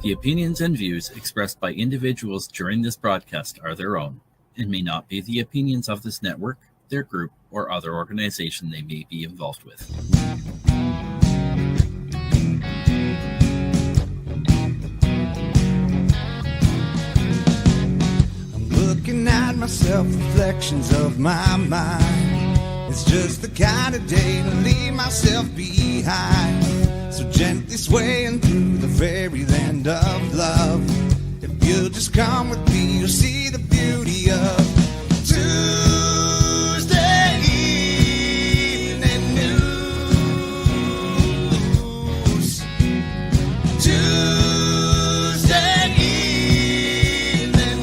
The opinions and views expressed by individuals during this broadcast are their own and may not be the opinions of this network, their group, or other organization they may be involved with. I'm looking at myself, reflections of my mind. It's just the kind of day to leave myself behind. So gently swaying through the fairyland of love. If you'll just come with me, you'll see the beauty of Tuesday evening news. Tuesday evening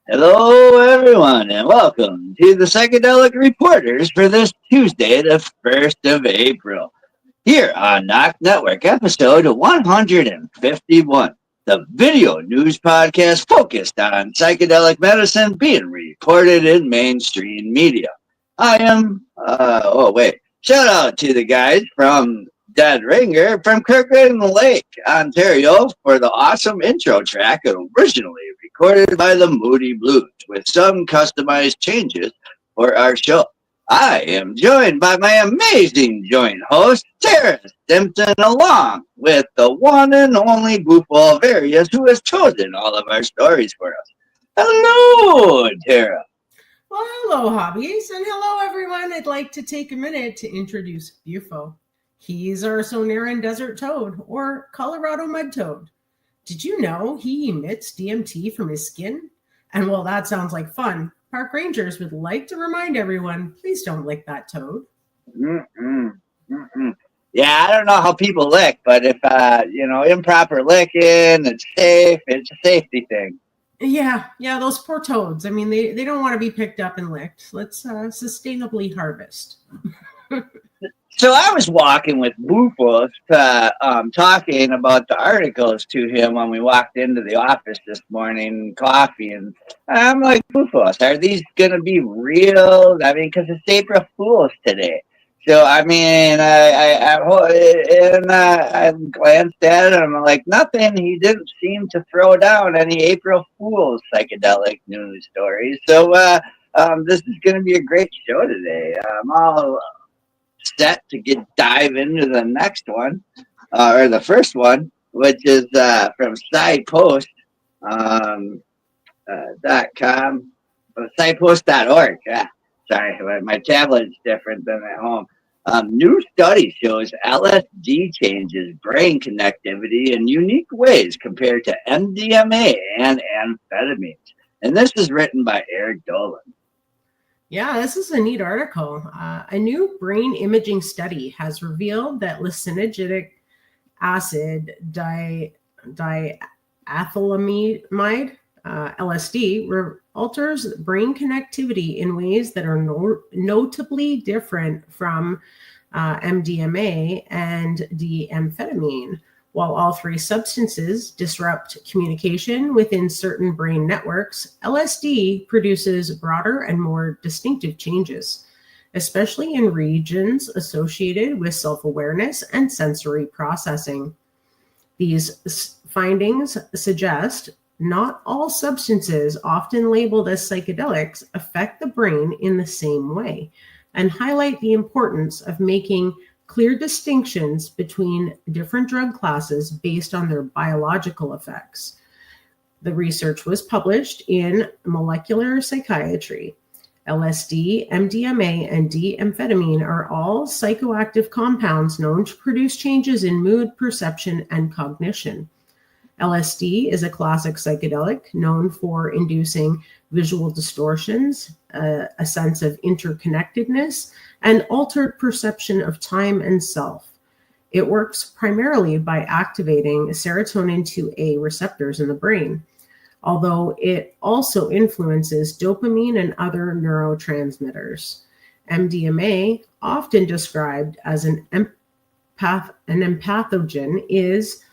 Hello, everyone, and welcome to the Psychedelic Reporters for this Tuesday, the 1st of April, here on NOK Network, episode 151, the video news podcast focused on psychedelic medicine being reported in mainstream media. I am, shout out to the guys from Dead Ringer from Kirkland Lake, Ontario, for the awesome intro track originally recorded by the Moody Blues with some customized changes for our show. I am joined by my amazing joint host, Tara Stimpson, along with the one and only Goofball Various, who has chosen all of our stories for us. Hello, Tara. Well, hello, hobbies, and hello, everyone. I'd like to take a minute to introduce Bufo. He's our Sonoran desert toad, or Colorado mud toad. Did you know he emits DMT from his skin? And while that sounds like fun, park rangers would like to remind everyone, please don't lick that toad. Yeah, I don't know how people lick, but if, improper licking, it's safe. It's a safety thing. Yeah, those poor toads. I mean, they don't want to be picked up and licked. Let's sustainably harvest. So I was walking with Bufos, talking about the articles to him when we walked into the office this morning, coffee, and I'm like, Bufos, are these going to be real? I mean, because it's April Fool's today. So, I mean, I glanced at him, I'm like, nothing. He didn't seem to throw down any April Fool's psychedelic news stories. So this is going to be a great show today. I'm all set to dive into the next one, or the first one, which is from SciPost.com, SciPost.org. Sorry, my tablet's different than at home. New study shows LSD changes brain connectivity in unique ways compared to MDMA and amphetamines. And this is written by Eric Dolan. Yeah, this is a neat article. A new brain imaging study has revealed that lysergic acid diethylamide, LSD, alters brain connectivity in ways that are notably different from MDMA and D-amphetamine. While all three substances disrupt communication within certain brain networks, LSD produces broader and more distinctive changes, especially in regions associated with self-awareness and sensory processing. These findings suggest not all substances, often labeled as psychedelics, affect the brain in the same way, and highlight the importance of making clear distinctions between different drug classes based on their biological effects. The research was published in Molecular Psychiatry. LSD, MDMA, and D-amphetamine are all psychoactive compounds known to produce changes in mood, perception, and cognition. LSD is a classic psychedelic known for inducing visual distortions, a sense of interconnectedness, and altered perception of time and self. It works primarily by activating serotonin 2A receptors in the brain, although it also influences dopamine and other neurotransmitters. MDMA, often described as an empathogen, is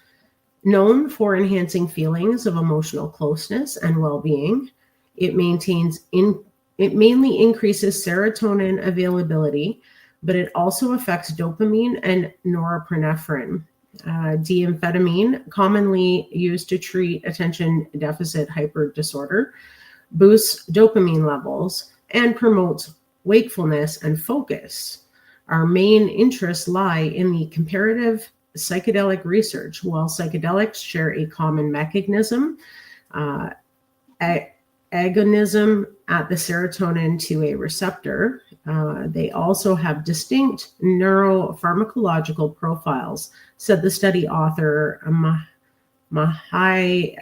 known for enhancing feelings of emotional closeness and well-being. It mainly increases serotonin availability, but it also affects dopamine and norepinephrine. D'amphetamine, commonly used to treat attention deficit hyper disorder, boosts dopamine levels and promotes wakefulness and focus. Our main interests lie in the comparative psychedelic research. While psychedelics share a common mechanism, agonism at the serotonin 2A receptor, they also have distinct neuropharmacological profiles, said the study author Mahai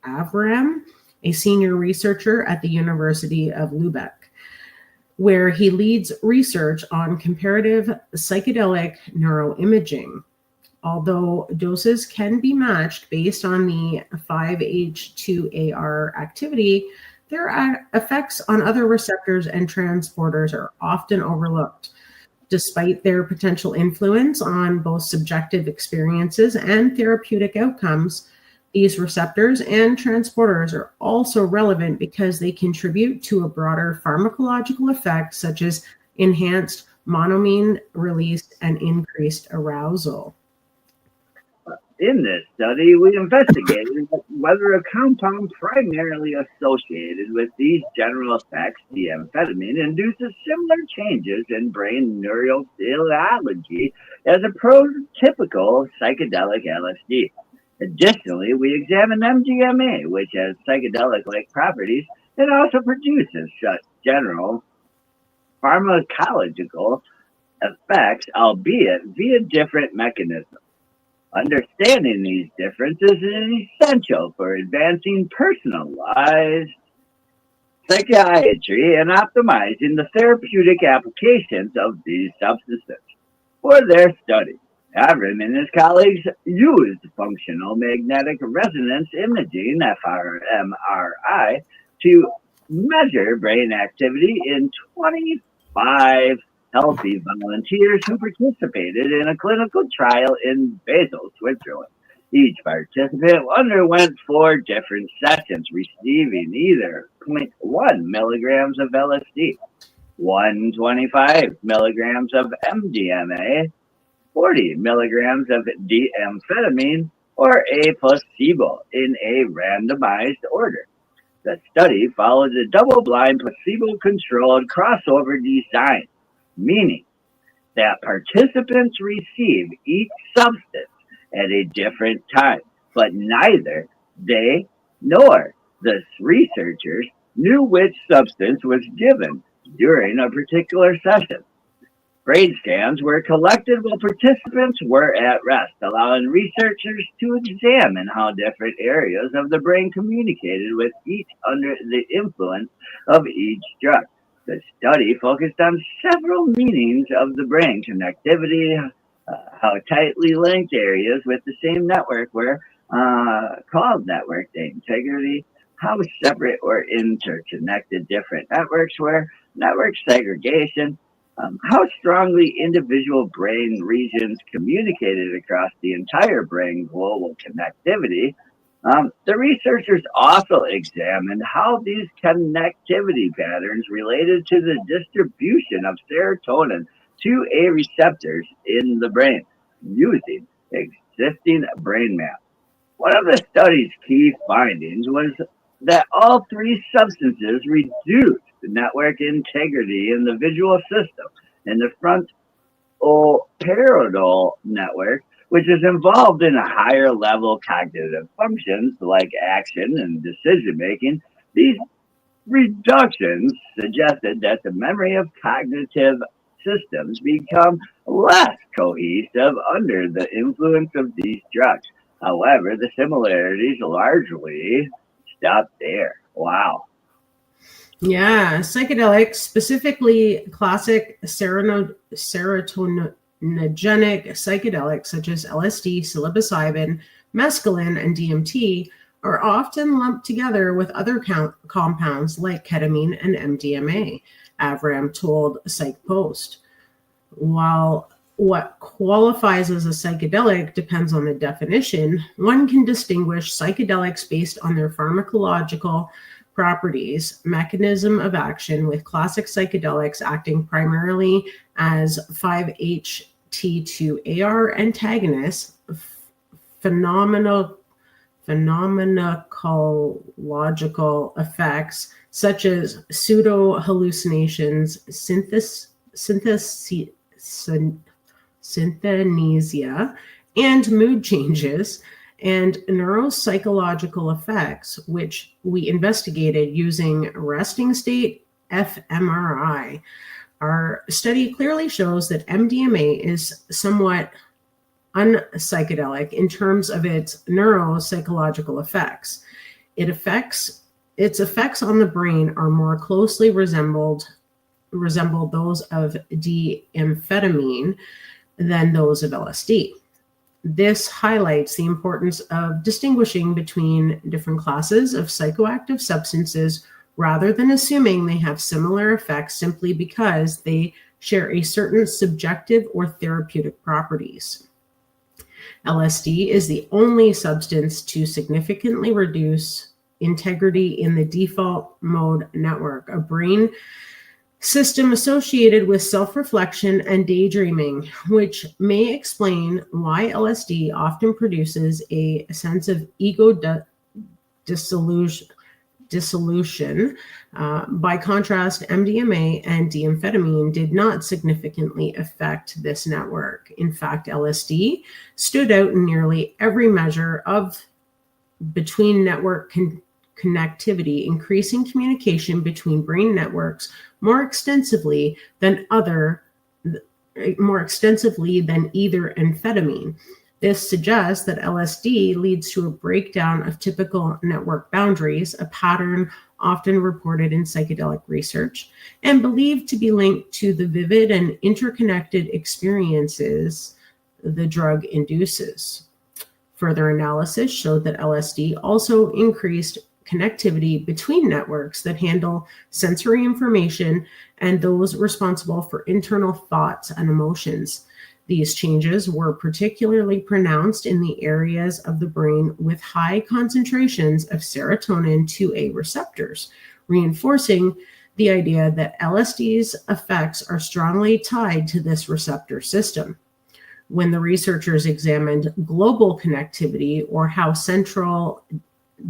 Avram, a senior researcher at the University of Lübeck, where he leads research on comparative psychedelic neuroimaging. Although doses can be matched based on the 5-HT2AR activity, their effects on other receptors and transporters are often overlooked. Despite their potential influence on both subjective experiences and therapeutic outcomes, these receptors and transporters are also relevant because they contribute to a broader pharmacological effect, such as enhanced monoamine release and increased arousal. In this study, we investigated whether a compound primarily associated with these general effects, the amphetamine, induces similar changes in brain neurophysiology as a prototypical psychedelic LSD. Additionally, we examined MDMA, which has psychedelic-like properties and also produces such general pharmacological effects, albeit via different mechanisms. Understanding these differences is essential for advancing personalized psychiatry and optimizing the therapeutic applications of these substances. For their study, Avram and his colleagues used functional magnetic resonance imaging, fMRI, to measure brain activity in 25 healthy volunteers who participated in a clinical trial in Basel, Switzerland. Each participant underwent 4 different sessions, receiving either 0.1 milligrams of LSD, 125 milligrams of MDMA, 40 milligrams of d'amphetamine, or a placebo in a randomized order. The study followed a double-blind, placebo-controlled crossover design, meaning that participants receive each substance at a different time, but neither they nor the researchers knew which substance was given during a particular session. Brain scans were collected while participants were at rest, allowing researchers to examine how different areas of the brain communicated with each under the influence of each drug. The study focused on several meanings of the brain: connectivity, how tightly linked areas with the same network were called network integrity, how separate or interconnected different networks were, network segregation, how strongly individual brain regions communicated across the entire brain, global connectivity. The researchers also examined how these connectivity patterns related to the distribution of serotonin 2A receptors in the brain using existing brain maps. One of the study's key findings was that all 3 substances reduced the network integrity in the visual system and the frontoparietal network, which is involved in a higher level cognitive functions like action and decision making. These reductions suggested that the memory of cognitive systems become less cohesive under the influence of these drugs. However, the similarities largely stop there. Wow. Yeah, psychedelics, specifically classic serotonergic hallucinogenic psychedelics such as LSD, psilocybin, mescaline, and DMT are often lumped together with other compounds like ketamine and MDMA, Avram told PsychPost. While what qualifies as a psychedelic depends on the definition, one can distinguish psychedelics based on their pharmacological properties, mechanism of action, with classic psychedelics acting primarily as 5-HT2AR antagonists, phenomenological effects such as pseudo-hallucinations, synesthesia, and mood changes, and neuropsychological effects, which we investigated using resting state fMRI. Our study clearly shows that MDMA is somewhat unpsychedelic in terms of its neuropsychological effects. Its effects on the brain are more closely resemble those of D-amphetamine than those of LSD. This highlights the importance of distinguishing between different classes of psychoactive substances rather than assuming they have similar effects simply because they share a certain subjective or therapeutic properties. LSD is the only substance to significantly reduce integrity in the default mode network, a brain system associated with self-reflection and daydreaming, which may explain why LSD often produces a sense of ego dissolution. By contrast, MDMA and D-amphetamine did not significantly affect this network. In fact, LSD stood out in nearly every measure of between network connectivity, increasing communication between brain networks more extensively than either amphetamine. This suggests that LSD leads to a breakdown of typical network boundaries, a pattern often reported in psychedelic research and believed to be linked to the vivid and interconnected experiences the drug induces. Further analysis showed that LSD also increased connectivity between networks that handle sensory information and those responsible for internal thoughts and emotions. These changes were particularly pronounced in the areas of the brain with high concentrations of serotonin 2A receptors, reinforcing the idea that LSD's effects are strongly tied to this receptor system. When the researchers examined global connectivity, or how central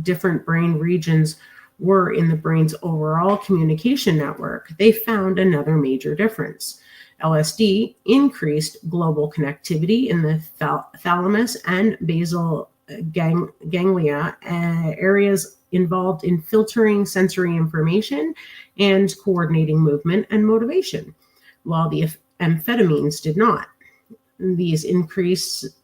different brain regions were in the brain's overall communication network, they found another major difference. LSD increased global connectivity in the thalamus and basal ganglia, areas involved in filtering sensory information and coordinating movement and motivation, while the amphetamines did not. These increases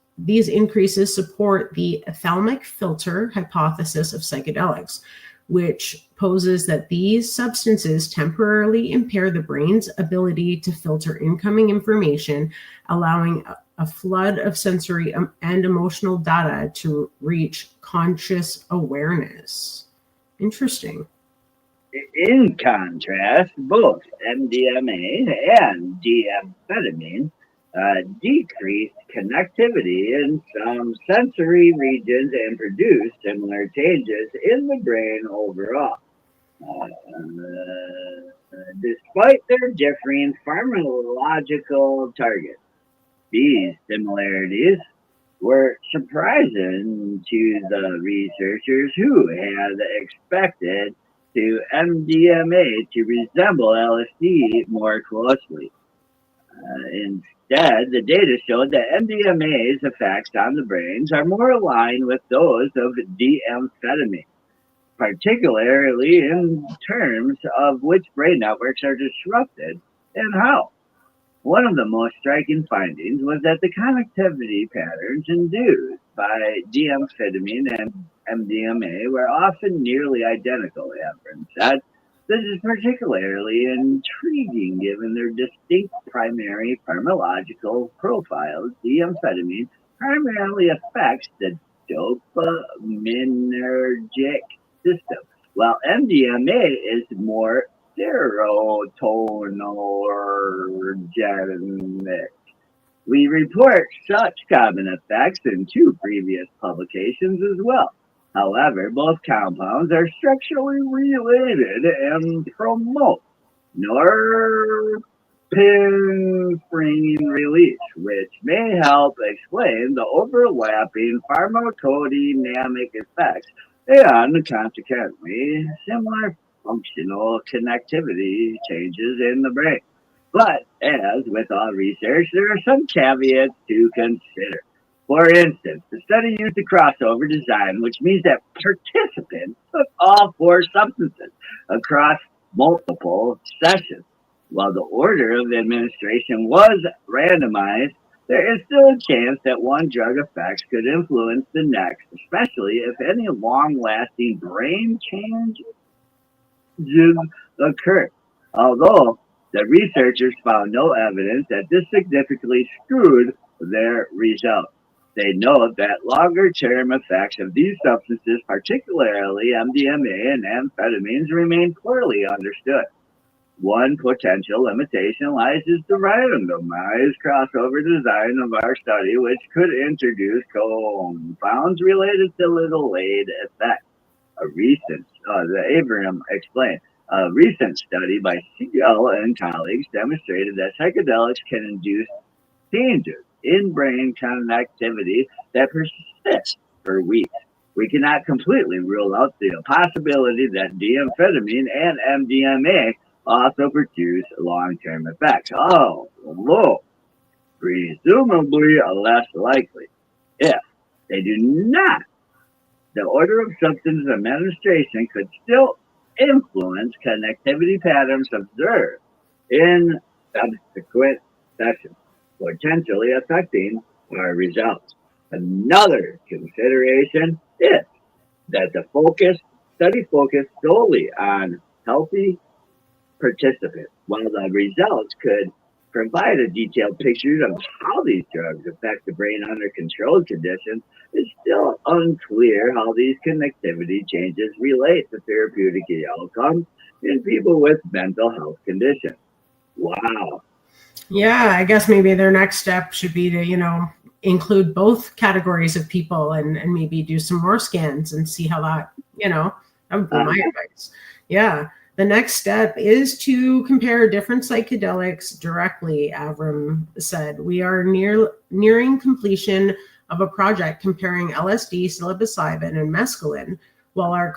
support the thalamic filter hypothesis of psychedelics, which poses that these substances temporarily impair the brain's ability to filter incoming information, allowing a flood of sensory and emotional data to reach conscious awareness. Interesting. In contrast, both MDMA and D-amphetamine decreased connectivity in some sensory regions and produced similar changes in the brain overall. Despite their differing pharmacological targets, these similarities were surprising to the researchers, who had expected MDMA to resemble LSD more closely. Instead, the data showed that MDMA's effects on the brains are more aligned with those of D-amphetamine, particularly in terms of which brain networks are disrupted and how. One of the most striking findings was that the connectivity patterns induced by D-amphetamine and MDMA were often nearly identical, Avram said. This is particularly intriguing given their distinct primary pharmacological profiles. The amphetamine primarily affects the dopaminergic system, while MDMA is more serotonergic. We report such common effects in 2 previous publications as well. However, both compounds are structurally related and promote norepinephrine release, which may help explain the overlapping pharmacodynamic effects and consequently similar functional connectivity changes in the brain. But as with all research, there are some caveats to consider. For instance, the study used a crossover design, which means that participants took all 4 substances across multiple sessions. While the order of administration was randomized, there is still a chance that one drug effects could influence the next, especially if any long-lasting brain changes occur. Although the researchers found no evidence that this significantly skewed their results. They note that longer-term effects of these substances, particularly MDMA and amphetamines, remain poorly understood. One potential limitation lies in the randomized crossover design of our study, which could introduce compounds related to delayed effects. Abraham explained, a recent study by Siegel and colleagues demonstrated that psychedelics can induce changes in brain connectivity that persist for weeks. We cannot completely rule out the possibility that D-amphetamine and MDMA also produce long-term effects, although presumably less likely. If they do not, the order of substance administration could still influence connectivity patterns observed in subsequent sessions, potentially affecting our results. Another consideration is that the study focused solely on healthy participants, while the results could provide a detailed picture of how these drugs affect the brain under controlled conditions. It's still unclear how these connectivity changes relate to therapeutic outcomes in people with mental health conditions. Wow. Yeah, I guess maybe their next step should be to, include both categories of people and maybe do some more scans and see how that, that would be my advice. Yeah. The next step is to compare different psychedelics directly, Avram said. We are nearing completion of a project comparing LSD, psilocybin, and mescaline, while our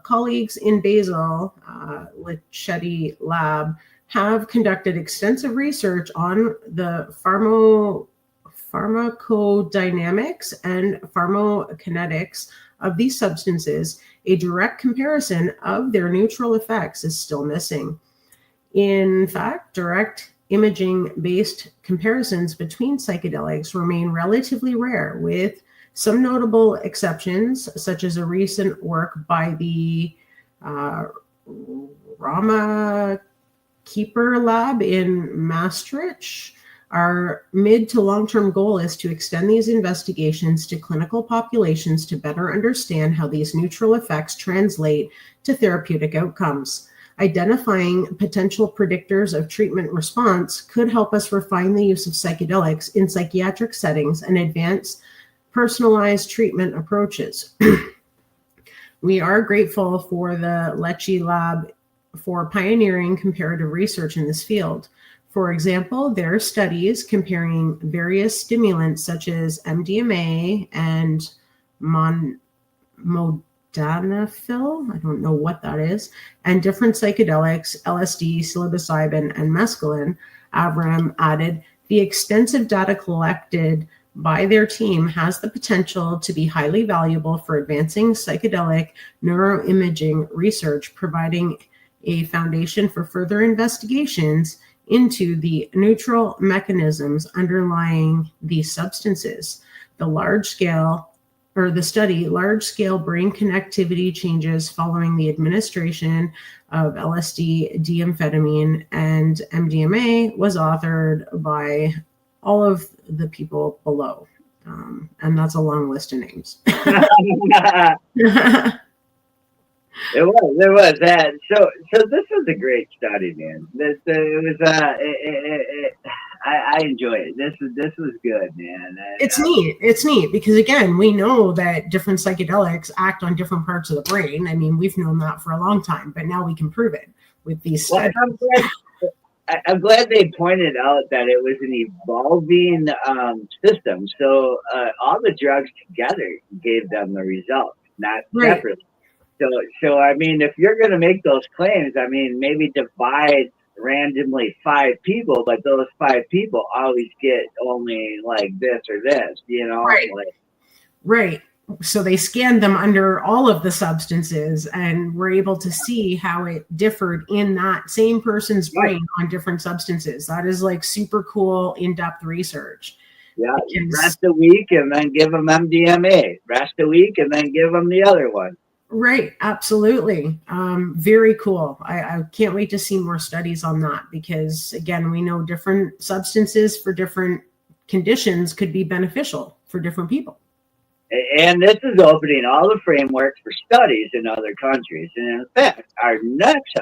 colleagues in Basel, Lichetti Lab, have conducted extensive research on the pharmacodynamics and pharmacokinetics of these substances. A direct comparison of their neutral effects is still missing. In fact, direct imaging-based comparisons between psychedelics remain relatively rare, with some notable exceptions, such as a recent work by the Rama Keeper Lab in Maastricht. Our mid to long-term goal is to extend these investigations to clinical populations to better understand how these neutral effects translate to therapeutic outcomes. Identifying potential predictors of treatment response could help us refine the use of psychedelics in psychiatric settings and advance personalized treatment approaches. We are grateful for the Lichetti Lab for pioneering comparative research in this field. For example, there are studies comparing various stimulants such as MDMA and modafinil, I don't know what that is, and different psychedelics, LSD, psilocybin, and mescaline. Avram added, the extensive data collected by their team has the potential to be highly valuable for advancing psychedelic neuroimaging research, providing a foundation for further investigations into the neutral mechanisms underlying these substances. The large-scale the study, large-scale brain connectivity changes following the administration of LSD, D-amphetamine, and MDMA, was authored by all of the people below. And that's a long list of names. It was that. So this was a great study, man. I enjoy it. This was good, man. It's neat because, again, we know that different psychedelics act on different parts of the brain. I mean, we've known that for a long time, but now we can prove it with these studies. I'm glad they pointed out that it was an evolving system. So all the drugs together gave them the results, not separately. So I mean, if you're going to make those claims, I mean, maybe divide randomly 5 people, but those 5 people always get only like this or this, Right. Right. So they scanned them under all of the substances and were able to see how it differed in that same person's brain on different substances. That is like super cool, in-depth research. Yeah, rest a week and then give them MDMA. Rest a week and then give them the other one. Right. Absolutely. Very cool. I can't wait to see more studies on that because, again, we know different substances for different conditions could be beneficial for different people. And this is opening all the frameworks for studies in other countries. And in fact, our next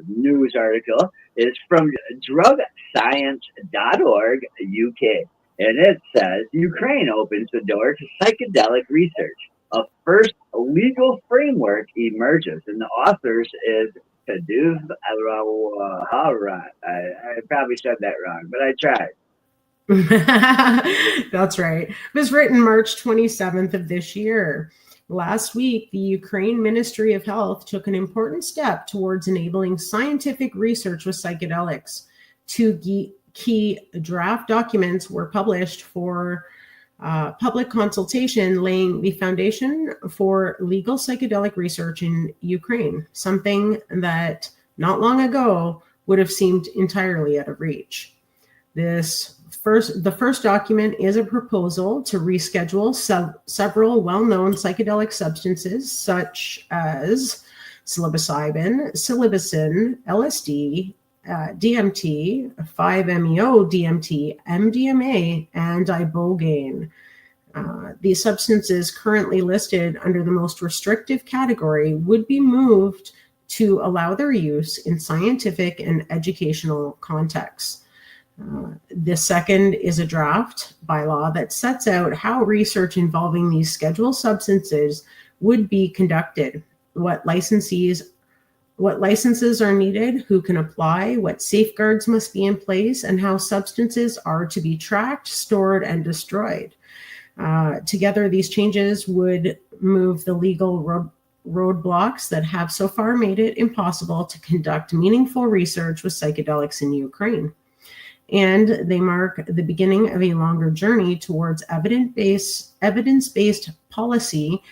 news article is from drugscience.org, UK. And it says, Ukraine opens the door to psychedelic research. A first legal framework emerges. And the authors is Kaduv Alrawat. I probably said that wrong, but I tried. That's right. It was written March 27th of this year. Last week, the Ukraine Ministry of Health took an important step towards enabling scientific research with psychedelics. 2 key draft documents were published for public consultation, laying the foundation for legal psychedelic research in Ukraine, something that not long ago would have seemed entirely out of reach. The first document is a proposal to reschedule several well-known psychedelic substances such as psilocybin, LSD, DMT, 5-MeO DMT, MDMA, and ibogaine. These substances currently listed under the most restrictive category would be moved to allow their use in scientific and educational contexts. The second is a draft bylaw that sets out how research involving these scheduled substances would be conducted, what licenses are needed, who can apply, what safeguards must be in place, and how substances are to be tracked, stored, and destroyed. Together, these changes would move the legal roadblocks that have so far made it impossible to conduct meaningful research with psychedelics in Ukraine. And they mark the beginning of a longer journey towards evidence-based policy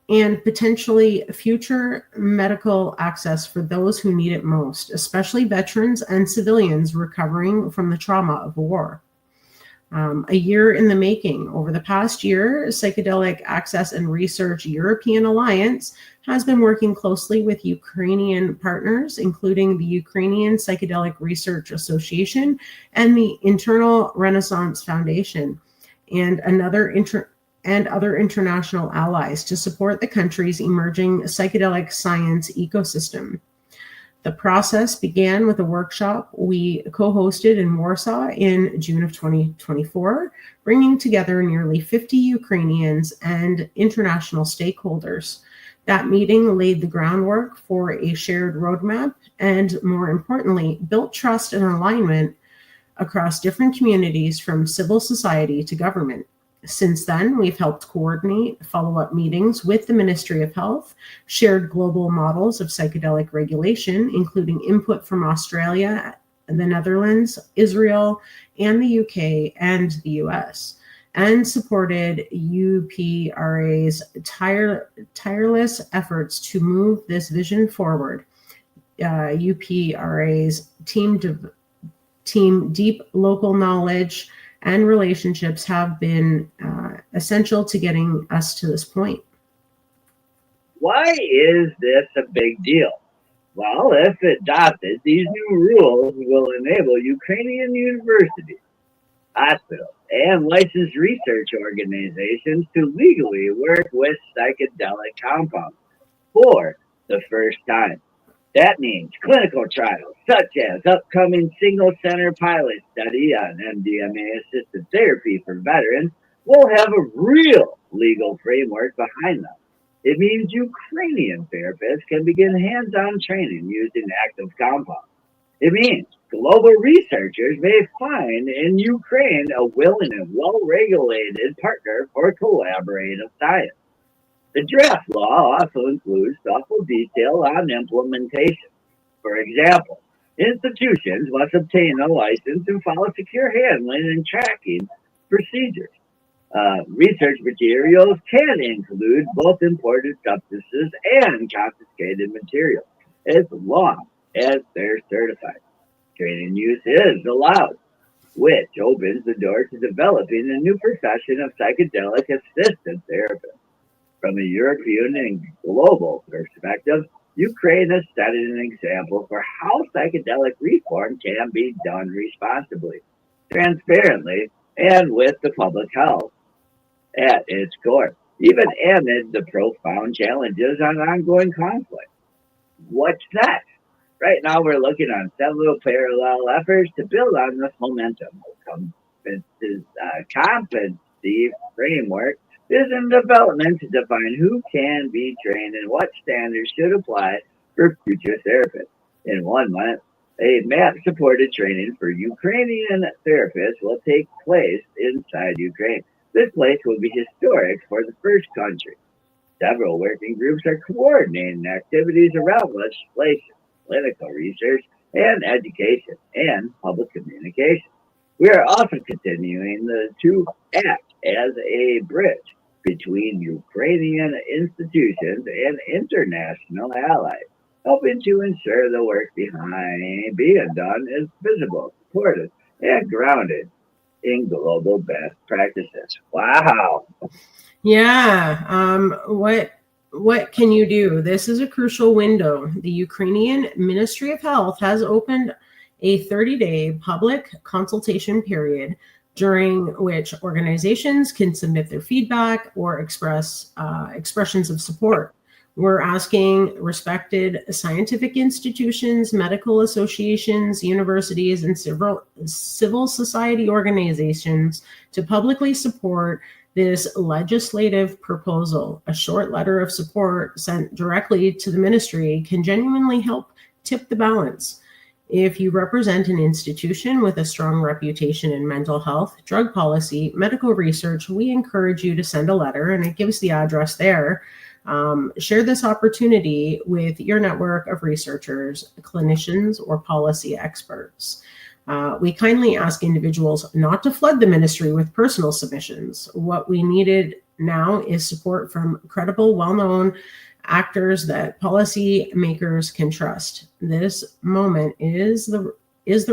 and potentially future medical access for those who need it most, especially veterans and civilians recovering from the trauma of war. A year in the making. Over the past year, Psychedelic Access and Research European Alliance has been working closely with Ukrainian partners, including the Ukrainian Psychedelic Research Association and the Internal Renaissance Foundation, and other international allies to support the country's emerging psychedelic science ecosystem. The process began with a workshop we co-hosted in Warsaw in June of 2024, bringing together nearly 50 Ukrainians and international stakeholders. That meeting laid the groundwork for a shared roadmap and, more importantly, built trust and alignment across different communities from civil society to government. Since then, we've helped coordinate follow-up meetings with the Ministry of Health, shared global models of psychedelic regulation, including input from Australia, the Netherlands, Israel, and the UK and the US, and supported UPRA's tireless efforts to move this vision forward. UPRA's team deep local knowledge and relationships have been essential to getting us to this point. Why is this a big deal? Well, if adopted, these new rules will enable Ukrainian universities, hospitals, and licensed research organizations to legally work with psychedelic compounds for the first time. That means clinical trials, such as upcoming single-center pilot study on MDMA-assisted therapy for veterans, will have a real legal framework behind them. It means Ukrainian therapists can begin hands-on training using active compounds. It means global researchers may find in Ukraine a willing and well-regulated partner for collaborative science. The draft law also includes thoughtful detail on implementation. For example, institutions must obtain a license and follow secure handling and tracking procedures. Research materials can include both imported substances and confiscated materials, as long as they're certified. Training use is allowed, which opens the door to developing a new profession of psychedelic assisted therapists. From a European and global perspective, Ukraine has set an example for how psychedelic reform can be done responsibly, transparently, and with the public health at its core, even amid the profound challenges and ongoing conflict. What's next? Right now, we're looking on several parallel efforts to build on this momentum. Competency framework is in development to define who can be trained and what standards should apply for future therapists. In 1 month, a map-supported training for Ukrainian therapists will take place inside Ukraine. This place will be historic for the first country. Several working groups are coordinating activities around legislation, clinical research, and education, and public communication. We are also continuing to act as a bridge between Ukrainian institutions and international allies, helping to ensure the work being done is visible, supported, and grounded in global best practices. Wow. Yeah. What can you do? This is a crucial window. The Ukrainian Ministry of Health has opened a 30-day public consultation period during which organizations can submit their feedback or express expressions of support. We're asking respected scientific institutions, medical associations, universities, and civil society organizations to publicly support this legislative proposal. A short letter of support sent directly to the ministry can genuinely help tip the balance. If you represent an institution with a strong reputation in mental health, drug policy, medical research, we encourage you to send a letter, and it gives the address there. Share this opportunity with your network of researchers, clinicians, or policy experts. We kindly ask individuals not to flood the ministry with personal submissions. What we needed now is support from credible, well-known actors that policymakers can trust. This moment is the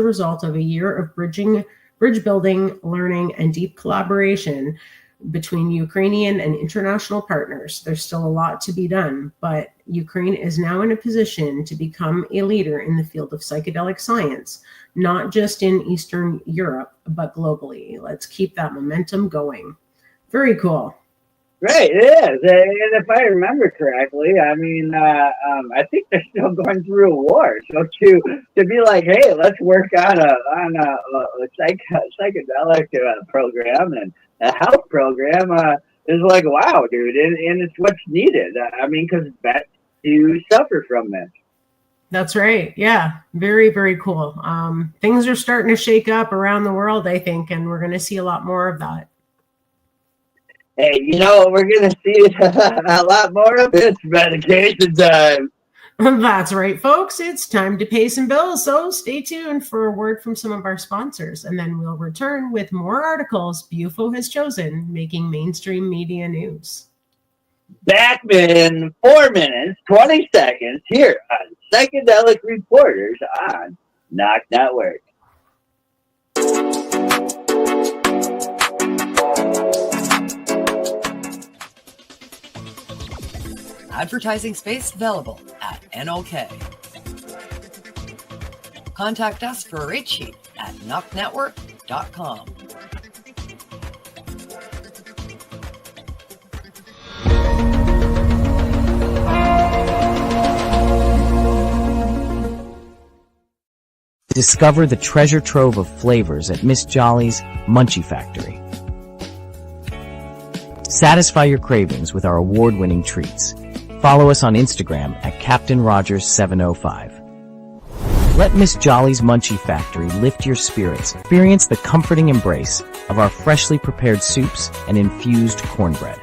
result of a year of bridge building, learning, and deep collaboration between Ukrainian and international partners. There's still a lot to be done, but Ukraine is now in a position to become a leader in the field of psychedelic science, not just in Eastern Europe, but globally. Let's keep that momentum going. Very cool. Right, it is. And if I remember correctly, I mean, I think they're still going through a war. So to be like, hey, let's work on a psychedelic program and a health program is like, wow, dude, and it's what's needed. I mean, because vets do suffer from this. That's right. Yeah, very, very cool. Things are starting to shake up around the world, I think, and we're going to see a lot more of that. Hey, we're going to see a lot more of this medication time. That's right, folks. It's time to pay some bills. So stay tuned for a word from some of our sponsors, and then we'll return with more articles Bufo has chosen making mainstream media news. Back in 4 minutes, 20 seconds here on Psychedelic Reporters on NOK Network. Advertising space available at NOK. Contact us for a rate sheet at NOKNetwork.com. Discover the treasure trove of flavors at Miss Jolly's Munchie Factory. Satisfy your cravings with our award-winning treats. Follow us on Instagram at Captain Rogers 705. Let Miss Jolly's Munchie Factory lift your spirits. Experience the comforting embrace of our freshly prepared soups and infused cornbread.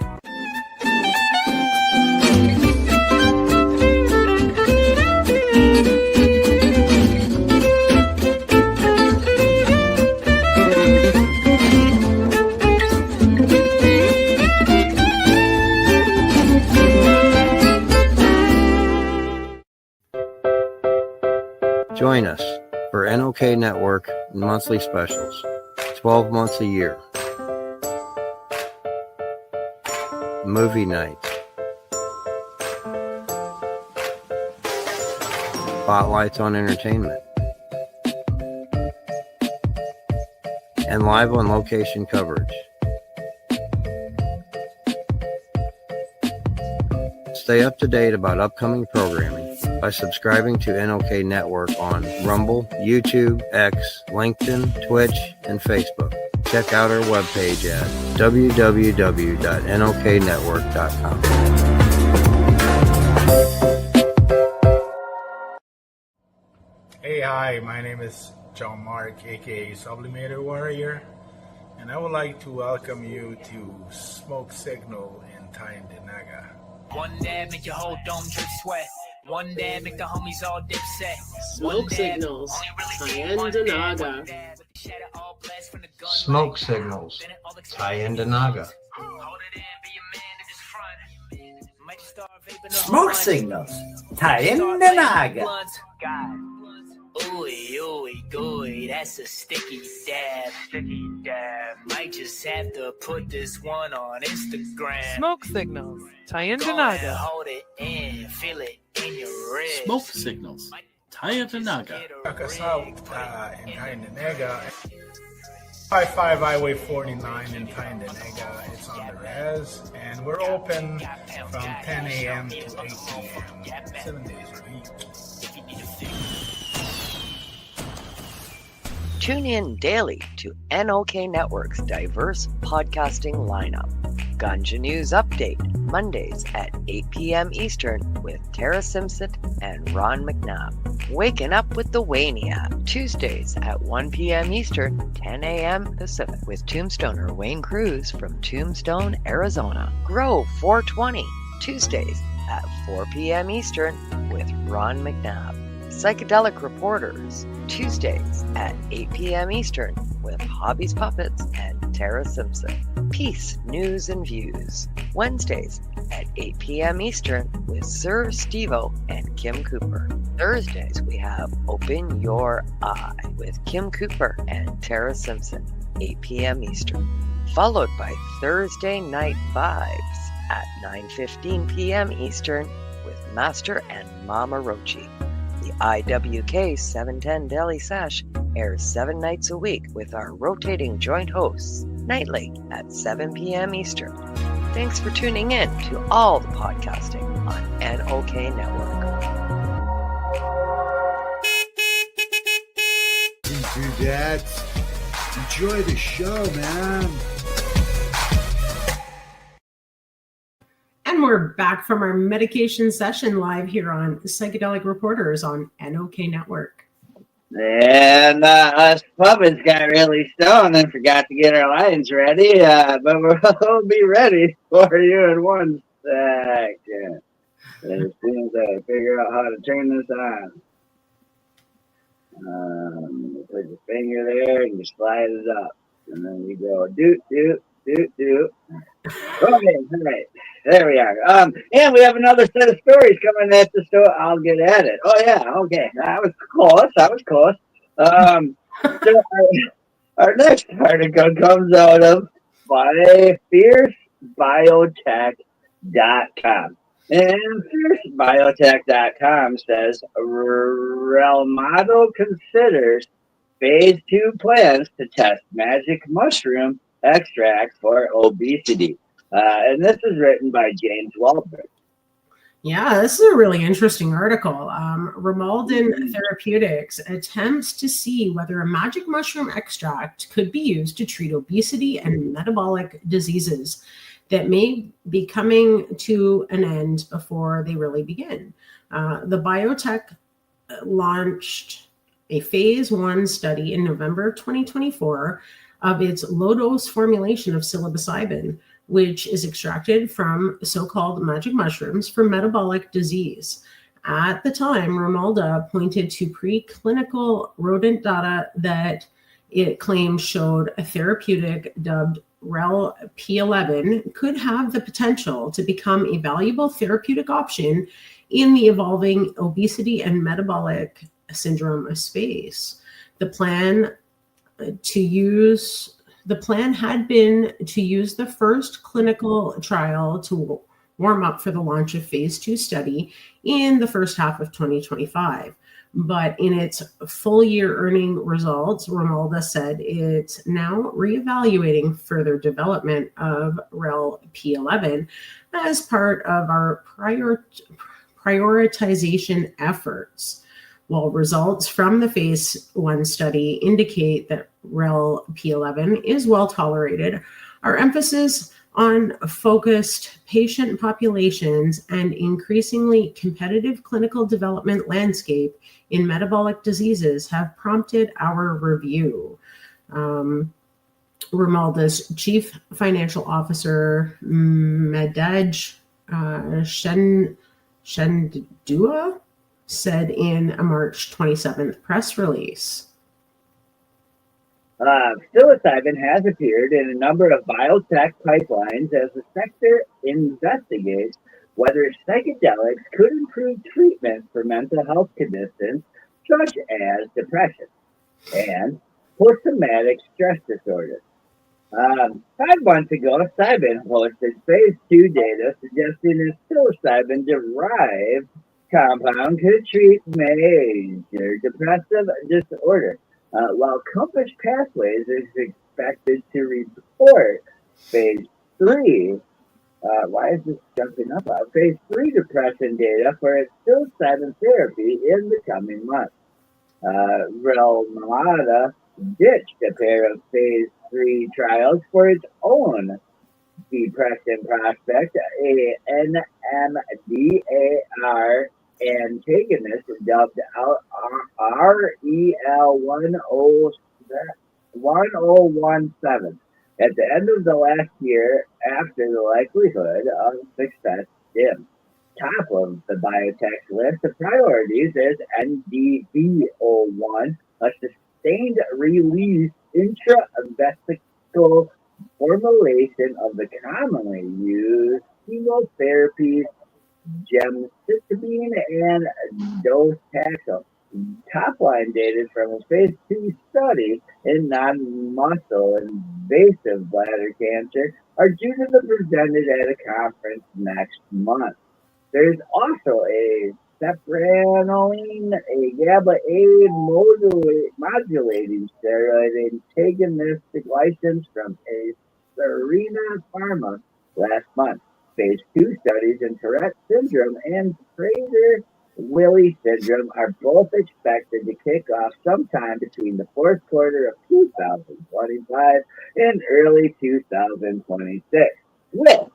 Join us for NOK Network monthly specials, 12 months a year. Movie nights. Spotlights on entertainment. And live on location coverage. Stay up to date about upcoming programming by subscribing to NOK Network on Rumble, YouTube, X, LinkedIn, Twitch, and Facebook. Check out our webpage at www.noknetwork.com. Hey, hi, my name is John Mark, aka Sublimator Warrior, and I would like to welcome you to Smoke Signal in Tyndinaga. One dab make your whole dome drip sweat. One dab make the homies all dip set. Smoke Signals, Tyndinaga. Smoke Signals, Tyndinaga. Smoke Signals, Tyndinaga. Ooey, ooey, gooey, that's a sticky dab. Sticky dab. Might just have to put this one on Instagram. Smoke Signals, Tyndinaga. Hold it in, feel it in your wrist. Smoke Signals, Tyndinaga. Check us out in Tyndinaga. 55 Highway 49 in Tyndinaga. It's on the res, and we're open from 10 a.m. to 8 p.m. 7 days a week. Tune in daily to NOK Network's diverse podcasting lineup. Ganja News Update, Mondays at 8 p.m. Eastern with Tara Simpson and Ron McNabb. Waking Up with the Wayniac, Tuesdays at 1 p.m. Eastern, 10 a.m. Pacific with Tombstoner Wayne Cruz from Tombstone, Arizona. Grow 420, Tuesdays at 4 p.m. Eastern with Ron McNabb. Psychedelic Reporters, Tuesdays at 8 p.m. Eastern with Hobbies Puppets and Tara Simpson. Peace, News, and Views, Wednesdays at 8 p.m. Eastern with Sir Stevo and Kim Cooper. Thursdays we have Open Your Eye with Kim Cooper and Tara Simpson, 8 p.m. Eastern. Followed by Thursday Night Vibes at 9:15 p.m. Eastern with Master and Mama Rochi. The IWK 710 Daily Sesh airs 7 nights a week with our rotating joint hosts, nightly at 7 p.m. Eastern. Thanks for tuning in to all the podcasting on NOK Network. Dudettes, enjoy the show, man. And we're back from our medication session live here on Psychedelic Reporters on NOK Network. And us puppets got really stoned and forgot to get our lines ready, but we'll be ready for you in 1 second. As soon as I figure out how to turn this on. You put your finger there and you slide it up. And then you go doot, doot, doot, doot. Okay, all right. There we are. And we have another set of stories coming at the store. I'll get at it. Oh, yeah. Okay. That was close. So our next article comes out of fiercebiotech.com. And FierceBiotech.com says Relmado considers phase 2 plans to test magic mushroom extract for obesity. And this is written by James Waldberg. Yeah, this is a really interesting article. Ramaldin Therapeutics attempts to see whether a magic mushroom extract could be used to treat obesity and metabolic diseases that may be coming to an end before they really begin. The biotech launched a phase 1 study in November 2024 of its low-dose formulation of psilocybin, which is extracted from so-called magic mushrooms for metabolic disease. At the time, Ramalda pointed to preclinical rodent data that it claimed showed a therapeutic dubbed REL P11 could have the potential to become a valuable therapeutic option in the evolving obesity and metabolic syndrome space. The plan had been to use the first clinical trial to warm up for the launch of phase 2 study in the first half of 2025. But in its full year earning results, Ramalda said it's now reevaluating further development of REL P11 as part of our prioritization efforts. While results from the phase 1 study indicate that REL P11 is well tolerated, our emphasis on focused patient populations and increasingly competitive clinical development landscape in metabolic diseases have prompted our review. Ramalda's chief financial officer, Medaj Shendua, said in a March 27th press release. Psilocybin has appeared in a number of biotech pipelines as the sector investigates whether psychedelics could improve treatment for mental health conditions such as depression and post-traumatic stress disorder. 5 months ago, Cybin hosted phase 2 data suggesting a psilocybin-derived compound could treat major depressive disorder. While Compass Pathways is expected to report phase 3, why is this jumping up? Phase 3 depression data for its psilocybin therapy in the coming months. Relmada ditched a pair of phase 3 trials for its own depression prospect, a NMDAR antagonist dubbed REL1017. At the end of the last year, after the likelihood of success dimmed. Top of the biotech list of priorities is NDV01, a sustained release intravesical formulation of the commonly used chemotherapy gemcitabine and docetaxel. Top-line data from a phase 2 study in non-muscle invasive bladder cancer are due to be presented at a conference next month. There's also a sepranoline, a GABA-A modulating steroid antagonistic license from a Serena Pharma last month. Phase 2 studies in Tourette syndrome and Prader-Willi syndrome are both expected to kick off sometime between the fourth quarter of 2025 and early 2026, with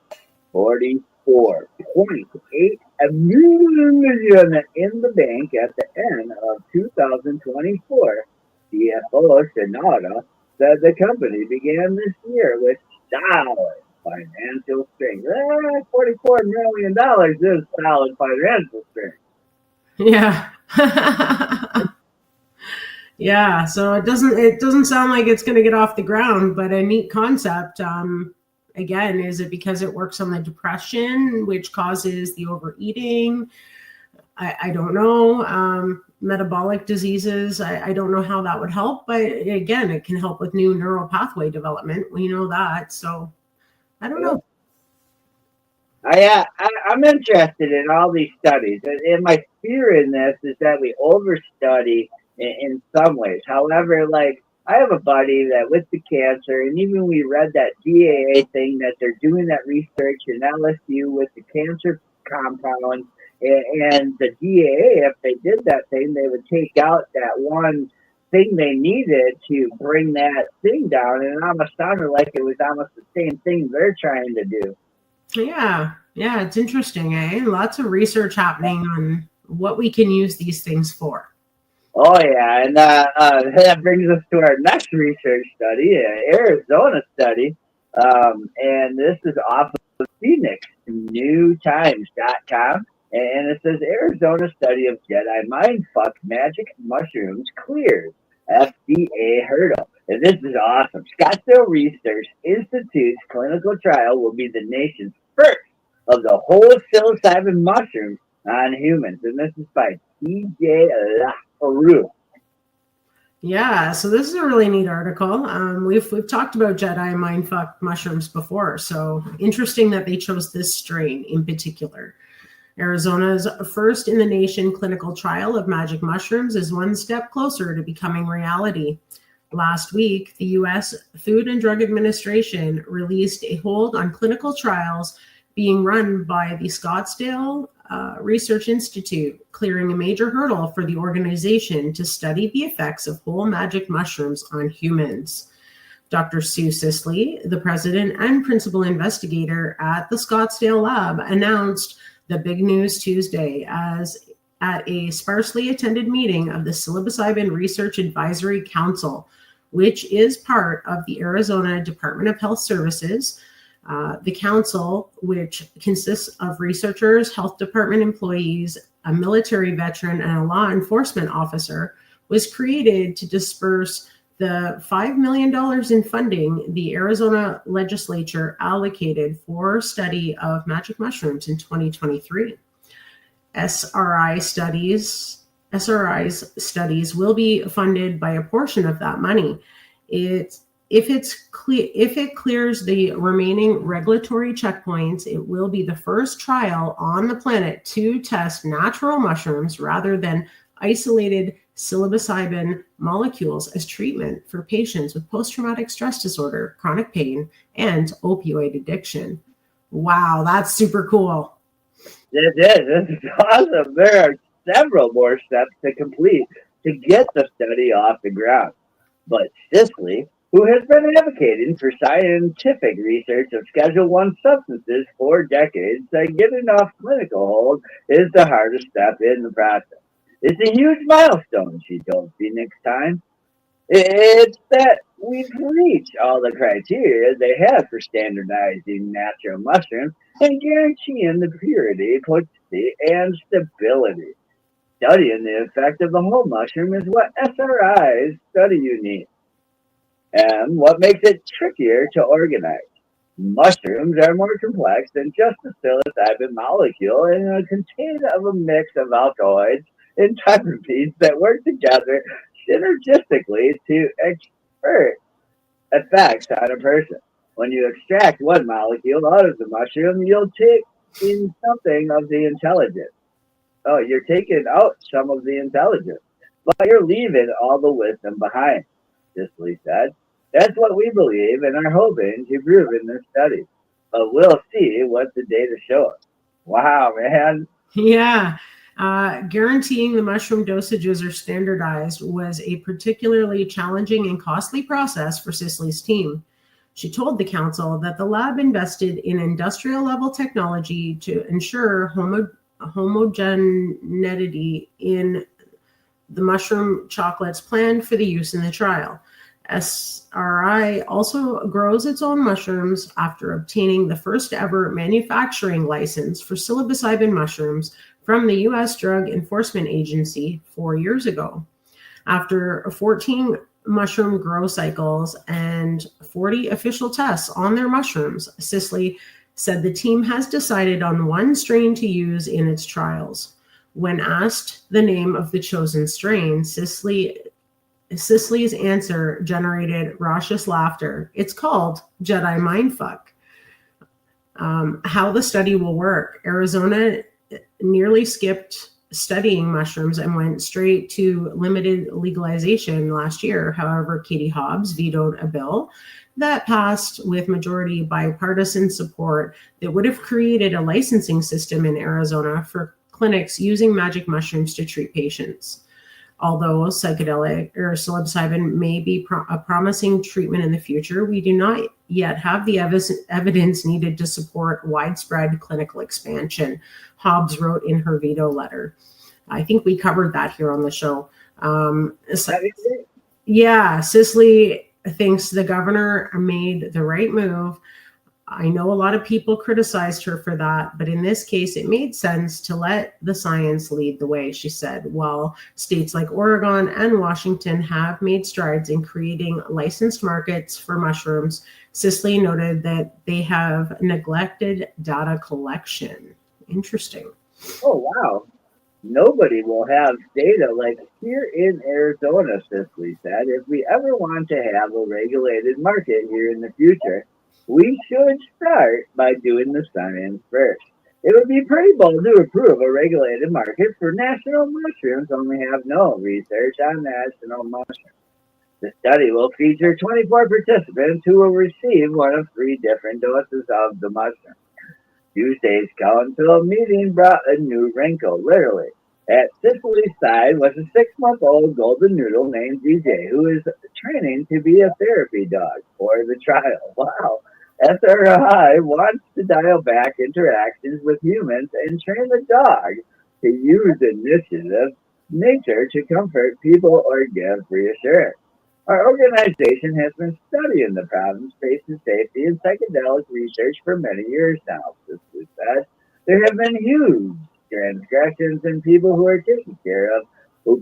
44.8 million in the bank at the end of 2024. CFO Shinoda said the company began this year with solid financial strength. $44 million is solid financial strength. Yeah. Yeah, so it doesn't sound like it's going to get off the ground, but a neat concept. Again, is it because it works on the depression, which causes the overeating? I don't know. Metabolic diseases, I don't know how that would help, but again, it can help with new neural pathway development. We know that, so I don't know. I'm interested in all these studies, and my fear in this is that we overstudy in some ways. However, like I have a buddy that with the cancer, and even we read that DAA thing that they're doing that research in LSU with the cancer compound, and the DAA, if they did that thing, they would take out that one thing they needed to bring that thing down, and it almost sounded like it was almost the same thing they're trying to do. Yeah, it's interesting, eh? Lots of research happening on what we can use these things for. Oh yeah, and that brings us to our next research study, Arizona study, and this is off of Phoenix NewTimes.com, and it says Arizona study of Jedi mindfuck magic mushrooms clears FDA hurdle. And this is awesome. Scottsdale Research Institute's clinical trial will be the nation's first of the whole psilocybin mushrooms on humans, and this is by TJ LaRue. Yeah, so this is a really neat article. We've talked about Jedi mindfuck mushrooms before, so interesting that they chose this strain in particular. Arizona's first in the nation clinical trial of magic mushrooms is one step closer to becoming reality. Last week, the U.S. Food and Drug Administration released a hold on clinical trials being run by the Scottsdale Research Institute, clearing a major hurdle for the organization to study the effects of whole magic mushrooms on humans. Dr. Sue Sisley, the president and principal investigator at the Scottsdale lab, announced the big news Tuesday as at a sparsely attended meeting of the Psilocybin Research Advisory Council, which is part of the Arizona Department of Health Services. The council, which consists of researchers, health department employees, a military veteran, and a law enforcement officer, was created to disperse the $5 million in funding the Arizona legislature allocated for study of magic mushrooms in 2023. SRI's studies will be funded by a portion of that money. If it clears the remaining regulatory checkpoints, it will be the first trial on the planet to test natural mushrooms rather than isolated psilocybin molecules as treatment for patients with post-traumatic stress disorder, chronic pain, and opioid addiction. Wow, that's super cool. This is awesome. There are several more steps to complete to get the study off the ground. But Sisley, who has been advocating for scientific research of Schedule I substances for decades, said getting off clinical hold is the hardest step in the process. It's a huge milestone, she told Phoenix Times. It's that we've reached all the criteria they have for standardizing natural mushrooms and guaranteeing the purity, potency, and stability. Studying the effect of the whole mushroom is what SRIs study unique, and what makes it trickier to organize. Mushrooms are more complex than just a psilocybin molecule and contain a mix of alkaloids and terpenes that work together synergistically to exert effects on a person. When you extract one molecule out of the mushroom, you'll take in something of the intelligence. Oh, you're taking out some of the intelligence, but you're leaving all the wisdom behind, Sisley said. That's what we believe and are hoping to prove in this study. But we'll see what the data show us. Wow, man. Yeah. Guaranteeing the mushroom dosages are standardized was a particularly challenging and costly process for Sisley's team. She told the council that the lab invested in industrial level technology to ensure homogeneity in the mushroom chocolates planned for the use in the trial. SRI also grows its own mushrooms after obtaining the first ever manufacturing license for psilocybin mushrooms from the U.S. Drug Enforcement Agency 4 years ago. After 14 mushroom grow cycles and 40 official tests on their mushrooms, Sisley said the team has decided on one strain to use in its trials. When asked the name of the chosen strain, Sisley's answer generated raucous laughter. It's called Jedi Mindfuck. How the study will work. Arizona nearly skipped studying mushrooms and went straight to limited legalization last year. However, Katie Hobbs vetoed a bill that passed with majority bipartisan support that would have created a licensing system in Arizona for clinics using magic mushrooms to treat patients. Although psychedelic or psilocybin may be a promising treatment in the future, we do not yet have the evidence needed to support widespread clinical expansion, Hobbs wrote in her veto letter. I think we covered that here on the show. Cicely thinks the governor made the right move. I know a lot of people criticized her for that, but in this case, it made sense to let the science lead the way, she said. While states like Oregon and Washington have made strides in creating licensed markets for mushrooms, Cicely noted that they have neglected data collection. Interesting. Oh, wow. Nobody will have data like here in Arizona, Cicely said. If we ever want to have a regulated market here in the future, we should start by doing the science first. It would be pretty bold to approve a regulated market for national mushrooms when we have no research on national mushrooms. The study will feature 24 participants who will receive one of 3 different doses of the mushroom. Tuesday's council meeting brought a new wrinkle, literally. At Cicely's side was a 6-month-old golden noodle named DJ, who is training to be a therapy dog for the trial. Wow. SRI wants to dial back interactions with humans and train the dog to use initiative nature to comfort people or give reassurance. Our organization has been studying the problems facing safety and psychedelic research for many years now, Cicely said. There have been huge transgressions in people who are taken care of,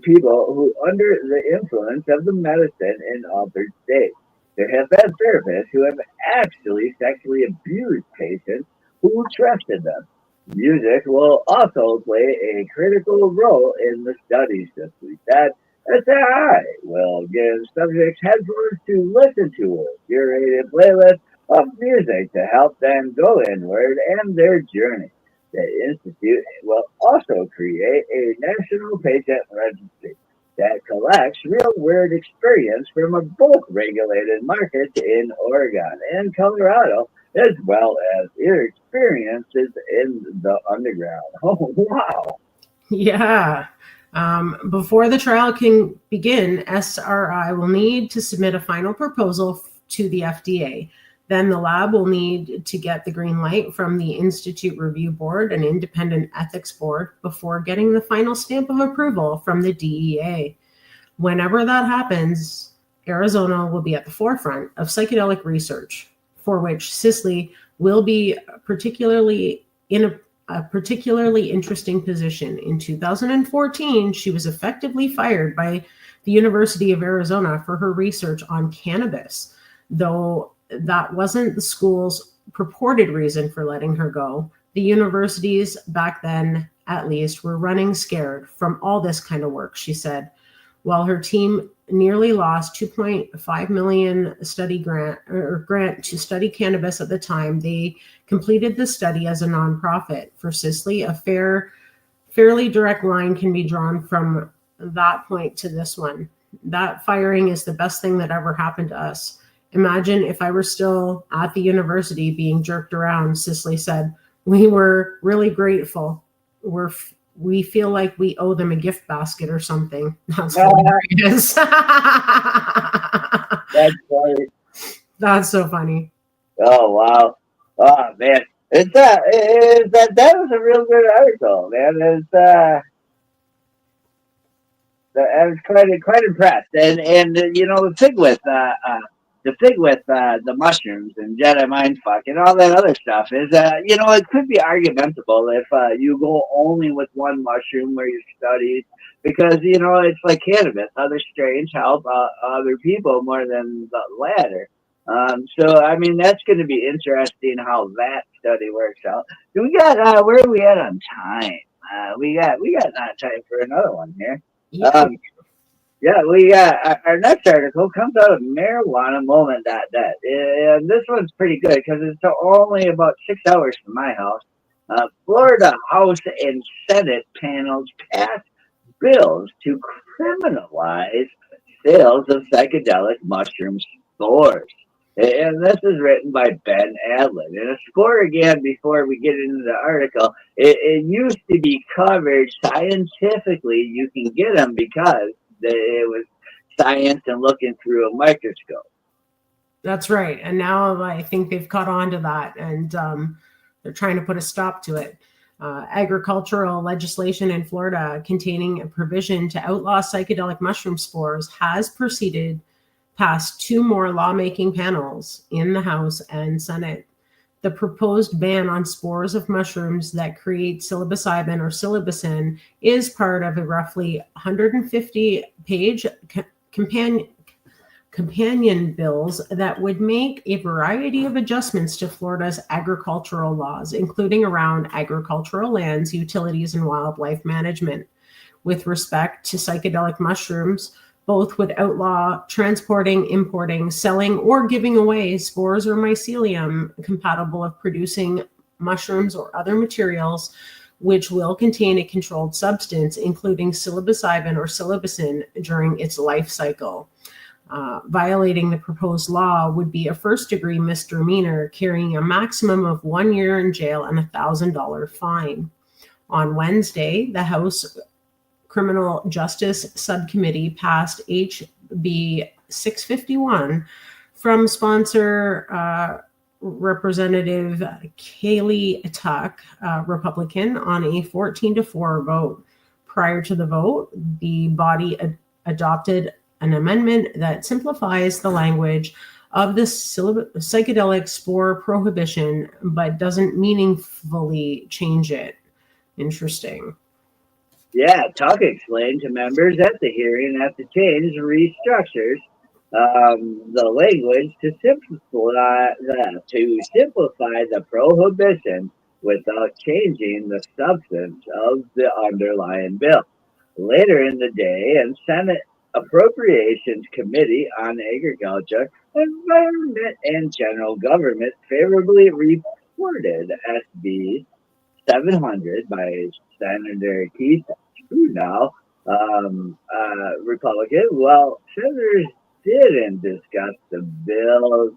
people who under the influence of the medicine in altered states. There have been therapists who have actually sexually abused patients who trusted them. Music will also play a critical role in the study, Cicely said. SRI will give subjects headphones to listen to a curated playlist of music to help them go inward and their journey. The Institute will also create a national patient registry that collects real-world experience from both regulated markets in Oregon and Colorado, as well as their experiences in the underground. Oh, wow. Yeah. Before the trial can begin, SRI will need to submit a final proposal to the FDA. Then the lab will need to get the green light from the Institute Review Board, an independent ethics board, before getting the final stamp of approval from the DEA. Whenever that happens, Arizona will be at the forefront of psychedelic research, for which Cicely will be particularly in a particularly interesting position. In 2014, she was effectively fired by the University of Arizona for her research on cannabis, though that wasn't the school's purported reason for letting her go. The universities back then, at least, were running scared from all this kind of work, she said. While her team nearly lost $2.5 million grant to study cannabis at the time, they completed the study as a nonprofit. For Cicely, a fairly direct line can be drawn from that point to this one. That firing is the best thing that ever happened to us. Imagine if I were still at the university being jerked around, Cicely said. We were really grateful. We feel like we owe them a gift basket or something. That's hilarious. That's funny. That's so funny. Oh, wow. Oh, man. That was a real good article, man. I was quite impressed. And you know, the thing with the mushrooms and Jedi mindfuck and all that other stuff is, you know, it could be argumentable if you go only with one mushroom where you studied, because, you know, it's like cannabis. Other strains help other people more than the latter. So, I mean, that's going to be interesting how that study works out. We got, where are we at on time? We got time for another one here. Yeah, we our next article comes out of marijuanamoment.net, and this one's pretty good because it's only about 6 hours from my house. Florida House and Senate panels passed bills to criminalize sales of psychedelic mushroom spores. And this is written by Ben Adlin. And a spore, again, before we get into the article, it used to be covered scientifically. You can get them because it was science and looking through a microscope. That's right. And now I think they've caught on to that, and they're trying to put a stop to it. Agricultural legislation in Florida containing a provision to outlaw psychedelic mushroom spores has proceeded past 2 more lawmaking panels in the House and Senate. The proposed ban on spores of mushrooms that create psilocybin or psilocybin is part of a roughly 150-page companion bills that would make a variety of adjustments to Florida's agricultural laws, including around agricultural lands, utilities, and wildlife management. With respect to psychedelic mushrooms, both would outlaw transporting, importing, selling, or giving away spores or mycelium compatible of producing mushrooms or other materials which will contain a controlled substance, including psilocybin or psilocybin, during its life cycle. Violating the proposed law would be a first-degree misdemeanor, carrying a maximum of 1 year in jail and $1,000 fine. On Wednesday, the House Criminal Justice Subcommittee passed HB 651 from sponsor Representative Kaylee Tuck, Republican, on a 14-4 vote. Prior to the vote, the body adopted an amendment that simplifies the language of the psychedelic spore prohibition, but doesn't meaningfully change it. Interesting. Yeah, Tuck explained to members at the hearing that the change restructures the language to simplify the prohibition without changing the substance of the underlying bill. Later in the day, and Senate Appropriations Committee on Agriculture, Environment, and General Government favorably reported SB 700 by Senator Keith Trudeau, Republican. Well, senators didn't discuss the bill's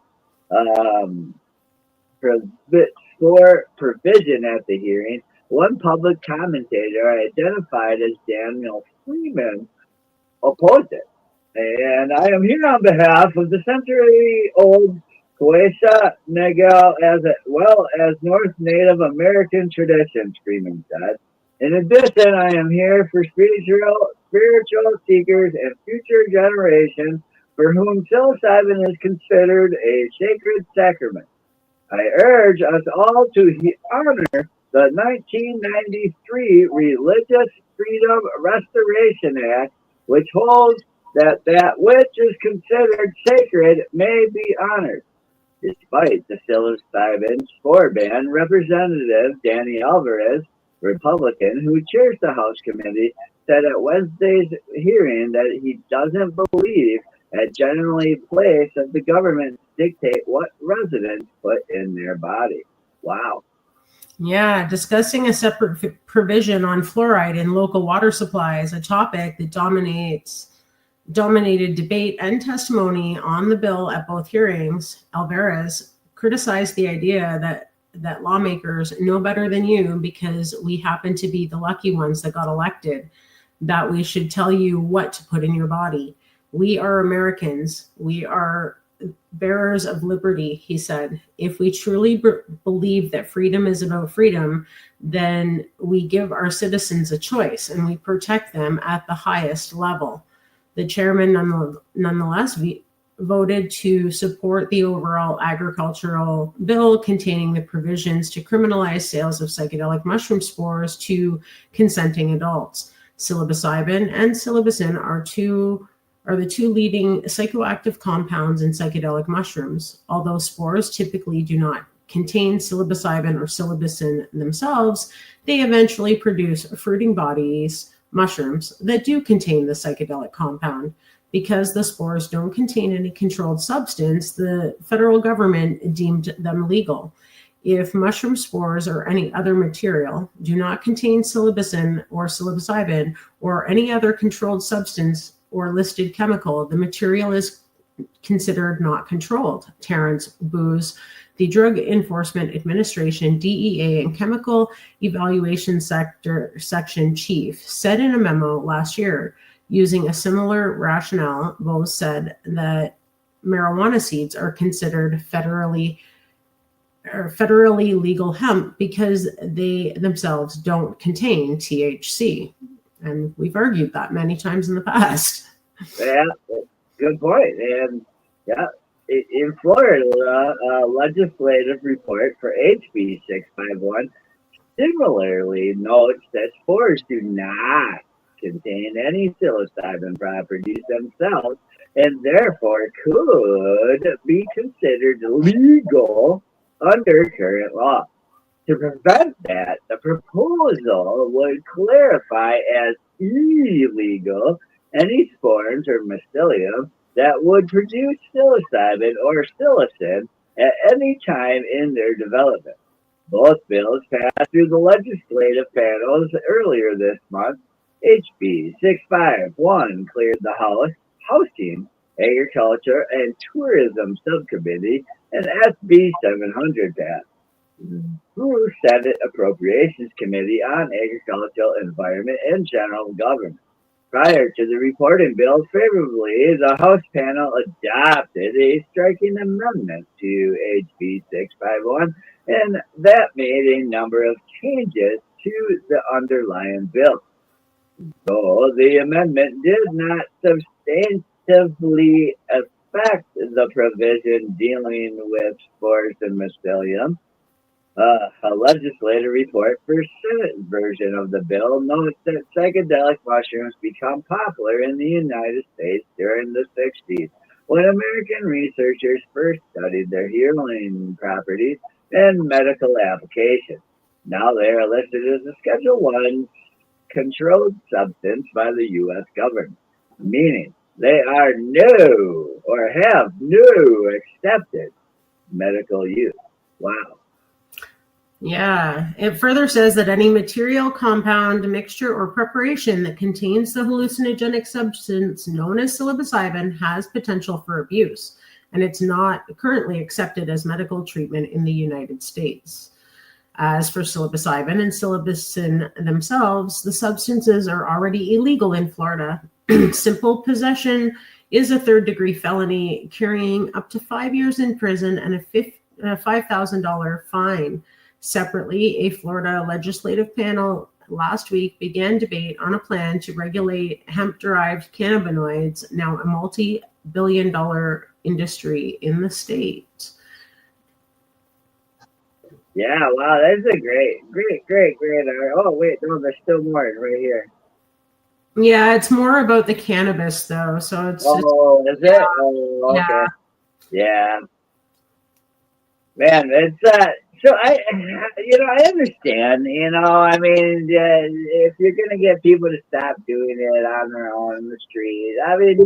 provision at the hearing. One public commentator identified as Daniel Freeman opposed it. And I am here on behalf of the century-old Coesa Negal, as well as North Native American traditions, Freeman said. In addition, I am here for spiritual seekers and future generations for whom psilocybin is considered a sacred sacrament. I urge us all to honor the 1993 Religious Freedom Restoration Act, which holds that which is considered sacred may be honored. Despite the psilocybin spore ban, Representative Danny Alvarez, Republican, who chairs the House committee, said at Wednesday's hearing that he doesn't believe a generally place of the government to dictate what residents put in their body. Wow. Yeah, discussing a separate provision on fluoride in local water supplies, a topic that dominated debate and testimony on the bill at both hearings. Alvarez criticized the idea that lawmakers know better than you because we happen to be the lucky ones that got elected, that we should tell you what to put in your body. We are Americans. We are bearers of liberty, he said. If we truly believe that freedom is about freedom, then we give our citizens a choice and we protect them at the highest level. The chairman nonetheless voted to support the overall agricultural bill containing the provisions to criminalize sales of psychedelic mushroom spores to consenting adults. Psilocybin and psilocybin are the two leading psychoactive compounds in psychedelic mushrooms. Although spores typically do not contain psilocybin or psilocybin themselves, they eventually produce fruiting bodies mushrooms that do contain the psychedelic compound. Because the spores don't contain any controlled substance, the federal government deemed them legal. If mushroom spores or any other material do not contain psilocybin or psilocybin or any other controlled substance or listed chemical, the material is considered not controlled. Terrence Booz, the Drug Enforcement Administration, DEA, and Chemical Evaluation Section Chief, said in a memo last year, using a similar rationale, Booz said that marijuana seeds are considered federally legal hemp because they themselves don't contain THC. And we've argued that many times in the past. Yeah, good point. And yeah, in Florida, a legislative report for HB 651 similarly notes that spores do not contain any psilocybin properties themselves and therefore could be considered legal under current law. To prevent that, the proposal would clarify as illegal any spores or mycelium that would produce psilocybin or psilocin at any time in their development. Both bills passed through the legislative panels earlier this month. HB 651 cleared the House Housing, Agriculture, and Tourism Subcommittee, and SB 700 passed through Senate Appropriations Committee on Agricultural, Environment, and General Government. Prior to the reporting bills favorably, the House panel adopted a striking amendment to HB 651, and that made a number of changes to the underlying bill. Though the amendment did not substantively affect the provision dealing with spores and mycelium, a legislative report for Senate version of the bill notes that psychedelic mushrooms become popular in the United States during the 60s, when American researchers first studied their healing properties and medical applications. Now they are listed as a Schedule I controlled substance by the U.S. government, meaning they are new or have new accepted medical use. Wow. Yeah, it further says that any material, compound, mixture, or preparation that contains the hallucinogenic substance known as psilocybin has potential for abuse, and it's not currently accepted as medical treatment in the United States. As for psilocybin and psilocybin themselves, the substances are already illegal in Florida. Simple possession is a third-degree felony, carrying up to 5 years in prison and a $5,000 fine. Separately, a Florida legislative panel last week began debate on a plan to regulate hemp-derived cannabinoids, now a multi-billion-dollar industry in the state. Yeah, wow, that's a great. Oh, wait, no, there's still more right here. Yeah, it's more about the cannabis, though. So it's. Is it? Oh, okay. Yeah. Man, it's so I understand. I mean, if you're gonna get people to stop doing it on their own in the street, I mean,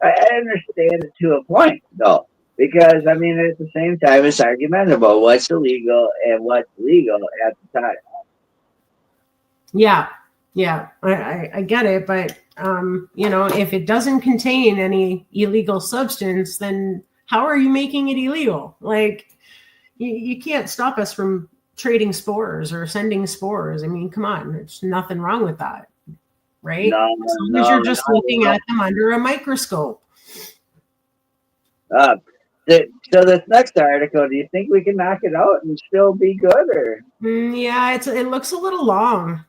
I understand it to a point, though, because I mean, at the same time, it's argumentable what's illegal and what's legal at the time. Yeah, I get it, but if it doesn't contain any illegal substance, then how are you making it illegal? Like, you can't stop us from trading spores or sending spores. I mean, come on, there's nothing wrong with that, right? As long as you're just looking at them under a microscope. So this next article, do you think we can knock it out and still be good, or? Yeah, it looks a little long.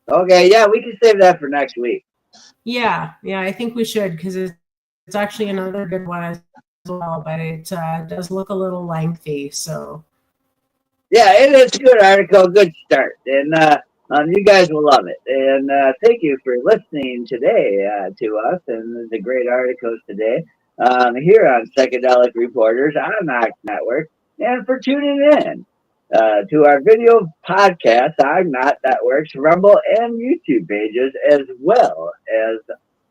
Okay, yeah, we can save that for next week. Yeah, I think we should, because it's actually another good one as well, but it does look a little lengthy. So yeah, it's a good article, good start, and you guys will love it. And thank you for listening today to us and the great articles today here on Psychedelic Reporters on NOK Network, and for tuning in to our video podcast on NOK Network's Rumble and YouTube pages, as well as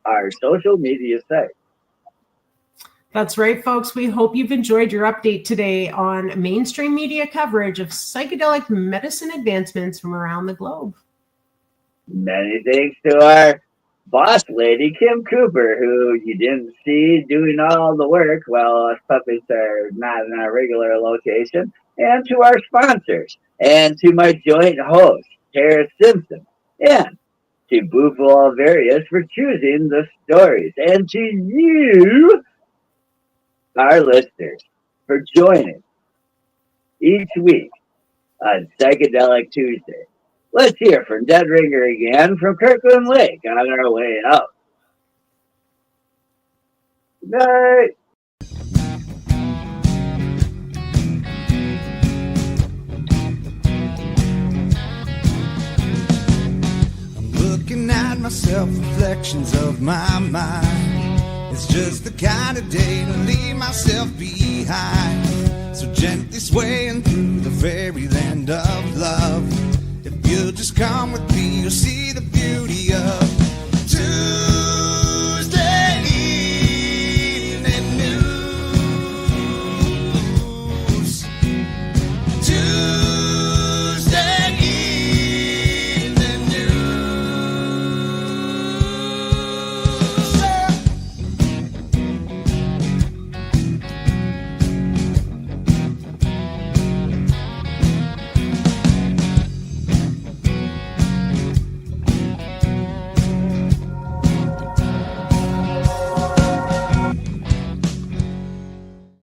our social media sites. That's right, folks. We hope you've enjoyed your update today on mainstream media coverage of psychedelic medicine advancements from around the globe. Many thanks to our boss lady, Kim Cooper, who you didn't see doing all the work while us puppets are not in our regular location, and to our sponsors, and to my joint host, Tara Simpson, and to Bufo Alvarius for choosing the stories, and to you, our listeners, for joining each week on Psychedelic Tuesday. Let's hear from Dead Ringer again from Kirkland Lake on our way out. Good night. I'm looking at myself, reflections of my mind. It's just the kind of day to leave myself behind. So gently swaying through the fairyland of love. If you'll just come with me, you'll see